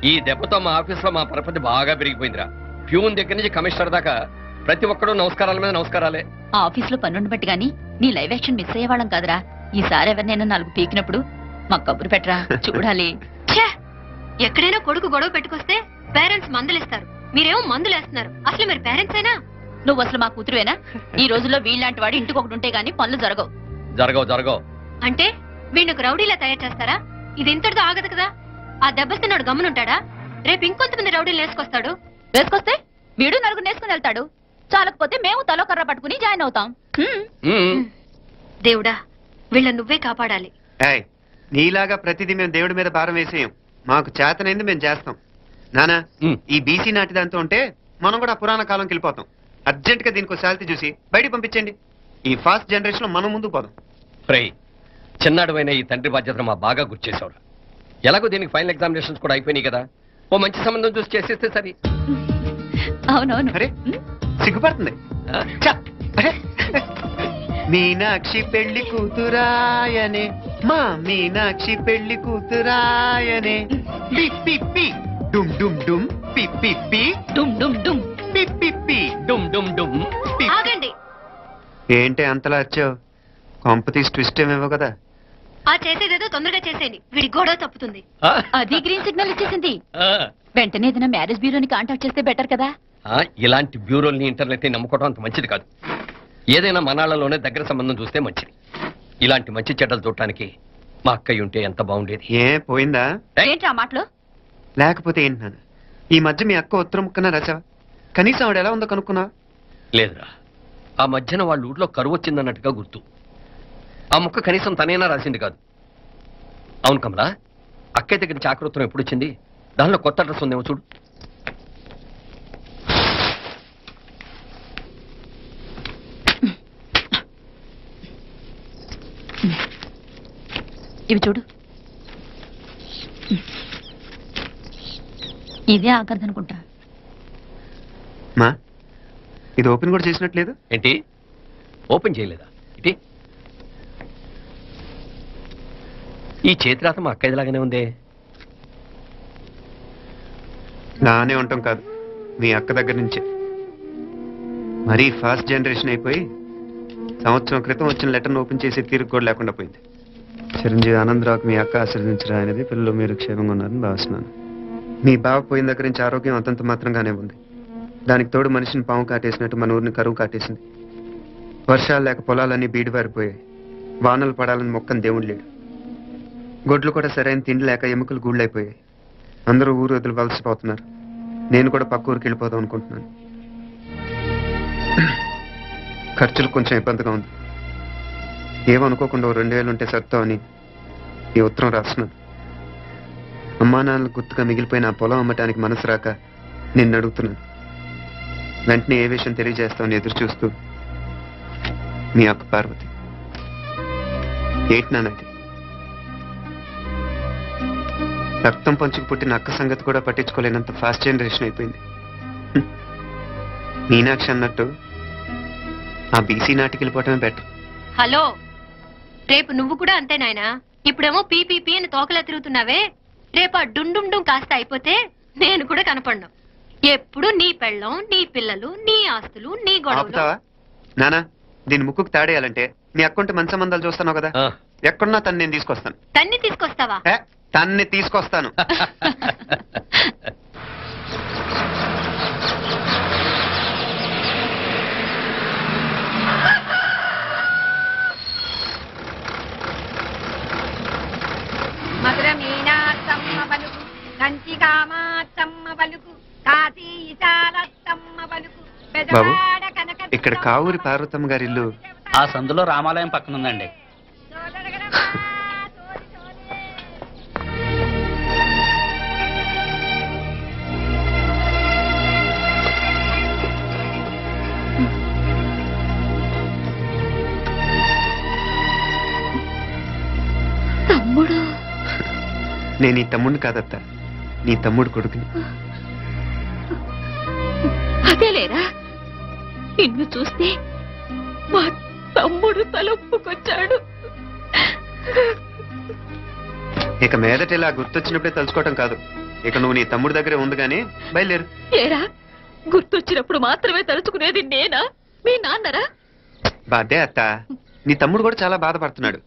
ఈ దెబ్బతో మా ఆఫీస్ లో మా పరపతి బాగా పెరిగిపోయిందిరా. ప్యూన్ దగ్గర నుంచి కమిషనర్ దాకా ప్రతి ఒక్కడు నమస్కారాల మీద నమస్కారాలే. ఆ ఆఫీస్ లో పనుండి బట్టి గాని నీ లైవ్ యాక్షన్ మిస్ అయ్యేవాళ్ళం కాదురా. ఈసారి ఎవరినైనా 4 పీకినప్పుడు మాకు కబురు పెట్టరా, చూడాలి. ఎక్కడైనా కొడుకు గొడవ పెట్టుకొస్తే పేరెంట్స్ మందులేస్తారు, మీరేమో మందులేస్తున్నారు. అసలు మీరు పేరెంట్స్ అయినా? నువ్వు అసలు మా కూతురువేనా? ఈ రోజుల్లో వీళ్ళలాంటి వాడు ఇంటికి ఒకటి ఉంటే గానీ పనులు జరగవు. అంటే వీళ్ళకు రౌడీలా తయారు చేస్తారా? ఇది ఇంతటితో ఆగదు కదా. ఆ దెబ్బస్తున్నాడు గమ్మునుంటాడా? రేపు ఇంకొంతమంది రౌడీలు వేసుకొస్తే వీడు 4 నేసుకుని వెళ్తాడు. చాలకపోతే మేము తలో కర్ర పట్టుకుని జాయిన్ అవుతాం. దేవుడా, వీళ్ళ నువ్వే కాపాడాలి. నీలాగా ప్రతిదీ మేము దేవుడి మీద భారం వేసేయం. మాకు చేతనైంది మేము చేస్తాం. నానా, ఈ బీసీ నాటి దాంతో ఉంటే మనం కూడా పురాణ కాలంకి వెళ్ళిపోతాం. అర్జెంట్ గా దీనికి శాలిటీ చూసి బయటికి పంపించండి. ఈ ఫాస్ట్ జనరేషన్ లో మనం ముందుకు పోదాం. చిన్నాడువైన ఈ తండ్రి బాధ్యతను మా బాగా గుర్చేశారు. ఎలాగో దీనికి ఫైనల్ ఎగ్జామినేషన్స్ కూడా అయిపోయినాయి కదా, ఓ మంచి సంబంధం చూసి చేసేస్తే సరే. అవునవును. అరే సిగ్గుపడుతుంది. మీనాక్షి పెళ్లి కూతురాయనే, మా మీనాక్షి పెళ్లి కూతురాయనే. డుమ్ డుమ్ డుమ్ పిప్పి డుమ్ డుమ్ డుమ్ పిప్పి డుమ్ డుమ్ డుమ్. ఆగండి. ఏంటి అంతలా వచ్చావు? కాంపిటీస్ ట్విస్ట్ ఏమేవో కదా. ఆ చేసేదేదో తొందరగా చేసేయండి, వీడి గొడవ తప్పుతుంది. అది గ్రీన్ సిగ్నల్ ఇచ్చేసింది. వెంటనే ఏదైనా మ్యారేజ్ బ్యూరోని కాంటాక్ట్ చేస్తే బెటర్ కదా. ఇలాంటి బ్యూరోల్ని ఇంటర్నెట్ ని నమ్ముకోవడం అంత మంచిది కాదు. ఏదైనా మనాళ్ళలోనే దగ్గర సంబంధం చూస్తే మంచిది. ఇలాంటి మంచి చెడ్డలు చూడటానికి మా అక్కయ్య ఉంటే ఎంత బాగుండేది. ఏ పోయిందా? ఏంటి ఆ మాటలు? లేకపోతే ఏంటి నాన్న, ఈ మధ్య మీ అక్క ఉత్తరం ముక్కన రచవా? కనీసం ఆవిడ ఎలా ఉందో కనుక్కున్నా? లేదురా, ఆ మధ్యన వాళ్ళ ఊళ్ళో కరువు వచ్చిందన్నట్టుగా గుర్తు. ఆ ముక్క కనీసం తనైనా రాసింది కాదు. అవును కమలా, అక్కయ్య దగ్గర చాకృత్వం ఎప్పుడు వచ్చింది? దానిలో కొత్త అడ్రస్ ఉందేమో చూడు. ఇవి చూడు. ఇదే ఆఖరిది అనుకుంటా. మా ఇది ఓపెన్ కూడా చేసినట్లేదు. ఏంటి ఓపెన్ చేయలేదా? ఇటీ ఈ చేతిరాత మా అక్కయ్యలాగానే ఉందే. నానే ఉంటాం కాదు, మీ అక్క దగ్గర నుంచే. మరీ ఫాస్ట్ జనరేషన్ అయిపోయి సంవత్సరం క్రితం వచ్చిన లెటర్ను ఓపెన్ చేసి తీరుకు కూడా లేకుండా పోయింది. చిరంజీవి ఆనందరావుకి మీ అక్క ఆశీర్వదించరా అనేది, పిల్లలు మీరు క్షేమంగా ఉన్నారని భావిస్తున్నాను. మీ బావ పోయిన దగ్గర నుంచి ఆరోగ్యం అంతంత మాత్రంగానే ఉంది. దానికి తోడు మనిషిని పాము కాటేసినట్టు మన ఊరిని కరువు కాటేసింది. వర్షాలు లేక పొలాలన్నీ బీడివారిపోయాయి. వానలు పడాలని మొక్కని దేవుడు లేడు. గొడ్లు కూడా సరైన తిండి లేక ఎముకలు గూళ్ళైపోయాయి. అందరూ ఊరు వదిలి వలసిపోతున్నారు. నేను కూడా పక్క ఊరికి వెళ్ళిపోదాం అనుకుంటున్నాను. ఖర్చులు కొంచెం ఇబ్బందిగా ఉంది. ఏమనుకోకుండా 2000 ఉంటే సర్తామని ఈ ఉత్తరం రాస్తున్నాను. అమ్మా నాన్నలకు గుర్తుగా మిగిలిపోయిన ఆ పొలం అమ్మటానికి మనసు రాక నిన్ను అడుగుతున్నాను. వెంటనే ఏ విషయం తెలియజేస్తామని ఎదురు చూస్తూ మీ అక్క పార్వతి. ఏంటి నాన్నది? రక్తం పంచుకు పుట్టిన అక్క సంగతి కూడా పట్టించుకోలేనంత ఫాస్ట్ జనరేషన్ అయిపోయింది. మీనాక్షి అన్నట్టు ఆ బీసీ నాటికి వెళ్ళిపోవటమే బెటర్. హలో, రేపు నువ్వు కూడా అంతే నాయనా. ఇప్పుడేమో పీపీపీ అని తోకలా తిరుగుతున్నావే, రేపు ఆ డుండుండుం కాస్త అయిపోతే నేను కూడా కనపడను. ఎప్పుడు నీ పెళ్ళం, నీ పిల్లలు, నీ ఆస్తులు, నీ గొడవలు. నానా, దీని ముక్కుకు తాడేయాలంటే నీ అక్కంటే మంచి సంబంధాలు చూస్తాను కదా. ఎక్కడున్నా తను నేను తీసుకొస్తాను. తన్ని తీసుకొస్తావా? తన్ని తీసుకొస్తాను. మధుర మీనాత్తమ్మ పలుకు, కంచి కామాత్తమ్మ పలుకు, కాశీ ఈశాలత్తమ్మ పలుకు. బాబు, ఇక్కడ కావూరి పార్వతమ్మ గారి ఇల్లు ఆ సందులో రామాలయం పక్కన ఉందండి. నేను నీ తమ్ముడిని కాదత్తా, నీ తమ్ముడు కొడుకుని. అదేలేరా, నిన్ను చూస్తే మా తమ్ముడు తలొప్పుకొచ్చాడు. ఇక మీదట ఇలా గుర్తొచ్చినప్పుడే తలుచుకోవటం కాదు, ఇక నువ్వు నీ తమ్ముడి దగ్గరే ఉంది కానీ బయలుదేరు. ఏరా, గుర్తొచ్చినప్పుడు మాత్రమే తలుచుకునేది నేనా, మీ నాన్నరా? బాధే అత్త, నీ తమ్ముడు కూడా చాలా బాధపడుతున్నాడు.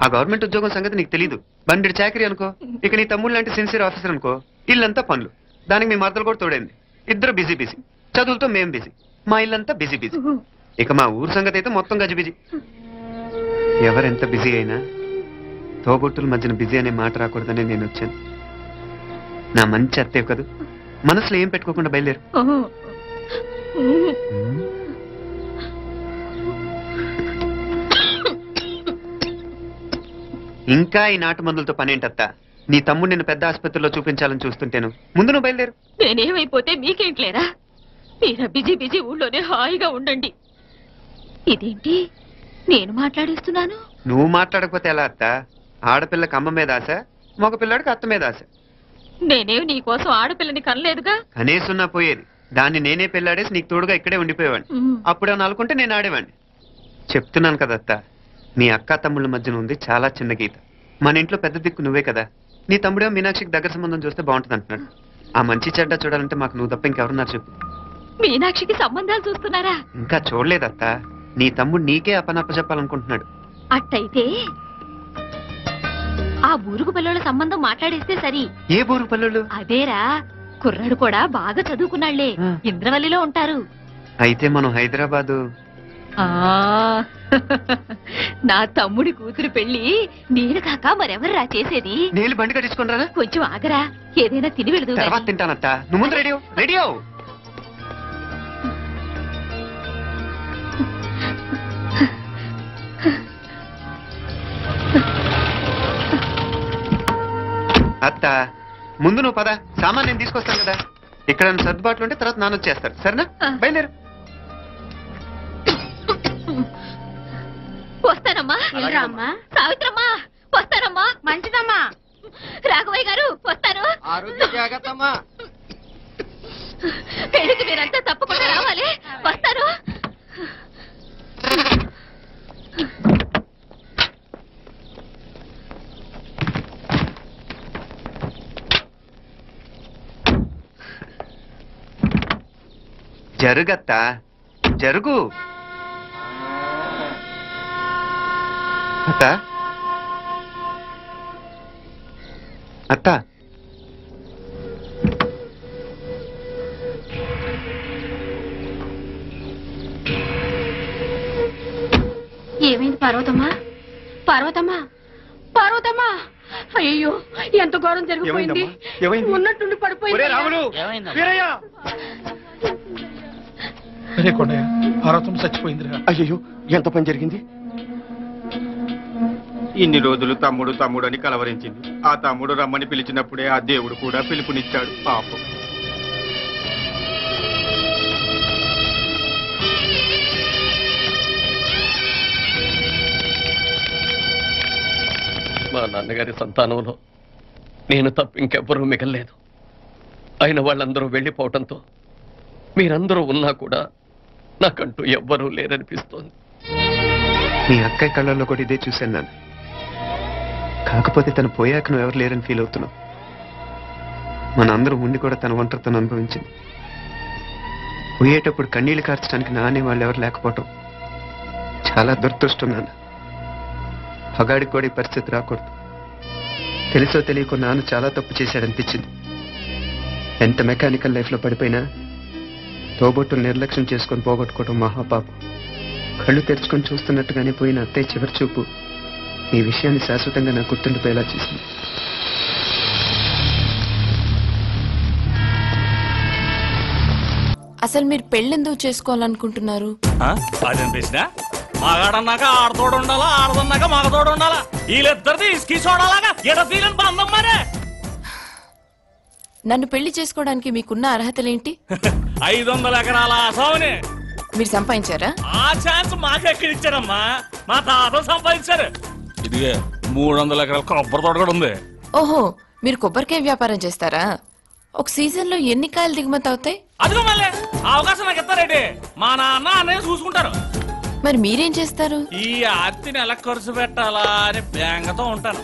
ఆ గవర్నమెంట్ ఉద్యోగం సంగతి నీకు తెలీదు. బండి చాకరీ అనుకో, ఇక నీ తమ్ముడు లాంటి సిన్సియర్ ఆఫీసర్ అనుకో, ఇల్లంతా పనులు. దానికి మీ మరదలు కూడా తోడైంది. ఇద్దరు బిజీ బిజీ, చదువులతో మేం బిజీ, మా ఇల్లంతా బిజీ బిజీ. ఇక మా ఊరు సంగతి అయితే మొత్తం గజిబిజీ. ఎవరెంత బిజీ అయినా తోబొట్టుల మధ్యన బిజీ అనే మాట రాకూడదని నేను వచ్చాను. నా మంచి అత్తే కదూ, మనసులో ఏం పెట్టుకోకుండా బయలుదేరు. ఇంకా ఈ నాటు మందులతో పనేంటత్తా? నీ తమ్ముడు నిన్ను పెద్ద ఆసుపత్రిలో చూపించాలని చూస్తుంటేను. ముందు నువ్వు బయలుదేరు. నేనేమైపోతే మీకేంట్లేరా, మీరా బిజీ బిజీ ఊళ్ళోనే హాయిగా ఉండండి. ఇదేంటి నేను మాట్లాడేస్తున్నాను? నువ్వు మాట్లాడకపోతే ఎలా అత్త? ఆడపిల్లకి అమ్మ మీద ఆశ, మగ పిల్లాడికి అత్త మీద ఆశ. నేనేం నీకోసం ఆడపిల్లని కనలేదుగా. కనేసున్నా పోయేది, దాన్ని నేనే పెళ్ళాడేసి నీకు తోడుగా ఇక్కడే ఉండిపోయేవాడిని. అప్పుడేమన్నా అనుకుంటే నేను ఆడేవాడిని. చెప్తున్నాను కదా అత్త, నీ అక్క తమ్ముళ్ళ మధ్యన ఉంది చాలా చిన్న గీత. మన ఇంట్లో పెద్ద దిక్కు నువ్వే కదా. నీ తమ్ముడేమో మీనాక్షికి దగ్గర సంబంధం చూస్తే బాగుంటుంది అంటున్నాడు. ఆ మంచి చెడ్డ చూడాలంటే మాకు నువ్వు తప్ప ఇంకెవరున్నారు చెప్పు. మీనాక్షికి సంబంధాలు చూస్తున్నారా? ఇంకా చూడలేదత్త. నీ తమ్ముడు నీకే అపనప్ప చెప్పాలనుకుంటున్నాడు. అట్టయితే ఆ బూరుగు పిల్లల సంబంధం మాట్లాడేస్తే సరి. ఏ బూరు పల్లెలు? అదేరా, కుర్రాడు కూడా బాగా చదువుకున్నాళ్లే, ఇంద్రవల్లిలో ఉంటారు. అయితే మనం హైదరాబాదు. నా తమ్ముడి కూతురు పెళ్లి నేను కాక మరెవర్రా చేసేది? నేను బండి కట్టించుకున్నారా? కొంచెం ఆగరా, ఏదైనా తిని వెళదు. తర్వాత తింటానత్త, నువ్వు ముందు రెడీ రెడీ అవు. అత్త ముందు నువ్వు పద, సామాన్ నేను తీసుకొస్తాను కదా. ఇక్కడ సర్దుబాట్లు ఉంటే తర్వాత నాన్న వచ్చేస్తారు, సరేనా? బయలుదేరు. వస్తానమ్మా. అమ్మా, సావిత్రమ్మా వస్తానమ్మా. మంచిదమ్మా. రాఘవయ్య గారు వస్తాను. పెళ్లికి మీరంతా తప్పకుండా రావాలి. వస్తాను. జరుగత్తా, జరుగు. అత్త అత్త, ఏమైంది పార్వతమ్మా? పార్వతమ్మా, పార్వతమ్మా, అయ్యో ఎంత ఘోరం జరిగిపోయింది. ఉన్నట్టుండి పడిపోయింది. పార్వతమ్మ చచ్చిపోయిందిరా. అయ్యో ఎంత పని జరిగింది? ఇన్ని రోజులు తమ్ముడు తమ్ముడు అని కలవరించింది. ఆ తమ్ముడు రమ్మని పిలిచినప్పుడే ఆ దేవుడు కూడా పిలుపునిచ్చాడు. పాపం. మా నాన్నగారి సంతానంలో నేను తప్ప ఇంకెవ్వరూ మిగల్లేదు. అయిన వాళ్ళందరూ వెళ్ళిపోవటంతో మీరందరూ ఉన్నా కూడా నాకంటూ ఎవ్వరూ లేరనిపిస్తోంది. మీ అక్కయ్య కళ్ళల్లో కూడా ఇదే చూశాను నాన్న. కాకపోతే తను పోయాక నువ్వు ఎవరు లేరని ఫీల్ అవుతున్నావు. మన అందరూ ఉండి కూడా తన ఒంటరితను అనుభవించింది. పోయేటప్పుడు కన్నీళ్లు కార్చడానికి నానే వాళ్ళు ఎవరు లేకపోవటం చాలా దురదృష్టం నాన్న. పగాడికి కూడా ఈ పరిస్థితి రాకూడదు. తెలుసో తెలియకో నాన్న చాలా తప్పు చేశాడనిపించింది. ఎంత మెకానికల్ లైఫ్లో పడిపోయినా తోబొట్టులు నిర్లక్ష్యం చేసుకొని పోగొట్టుకోవడం మహాపాపం. కళ్ళు తెరుచుకొని చూస్తున్నట్టుగానే పోయిన అత్తయ్య చివరి చూపు ఈ విషయాన్ని శాశ్వతంగా నా గుర్తుండిపోయేలా చేసింది. అసలు మీరు పెళ్ళెందుకు చేసుకోవాలనుకుంటున్నారు? మగాడన్నాక ఆడతోడు ఉండాలా, ఆడదన్నాక మగతోడు ఉండాలా. వీళ్ళిద్దరిది ఇసుకి చూడాలాగా ఎడతీలని బంధం మరే. నన్ను పెళ్లి చేసుకోవడానికి మీకున్న అర్హతలేంటి? 500 ఎకరాల ఆసావుని మీరు సంపాదించారా? ఆ ఛాన్స్ మాకెక్కడిచ్చారమ్మా, మా తాత సంపాదించారు. ఇదిగే 300 ఎకరాల కొబ్బరి తోట కూడా ఉంది. ఓహో, మీరు కొబ్బరికాయ వ్యాపారం చేస్తారా? ఒక సీజన్ లో ఎన్ని కాయలు దిగుమతి అవుతాయి? అదిగో మళ్ళీ అవకాశం మా నాన్న అన్నయ్య చూసుకుంటారు. మరి మీరేం చేస్తారు? ఈ ఆర్తిని ఎలా ఖర్చు పెట్టాలా అని బేంగతో ఉంటాను.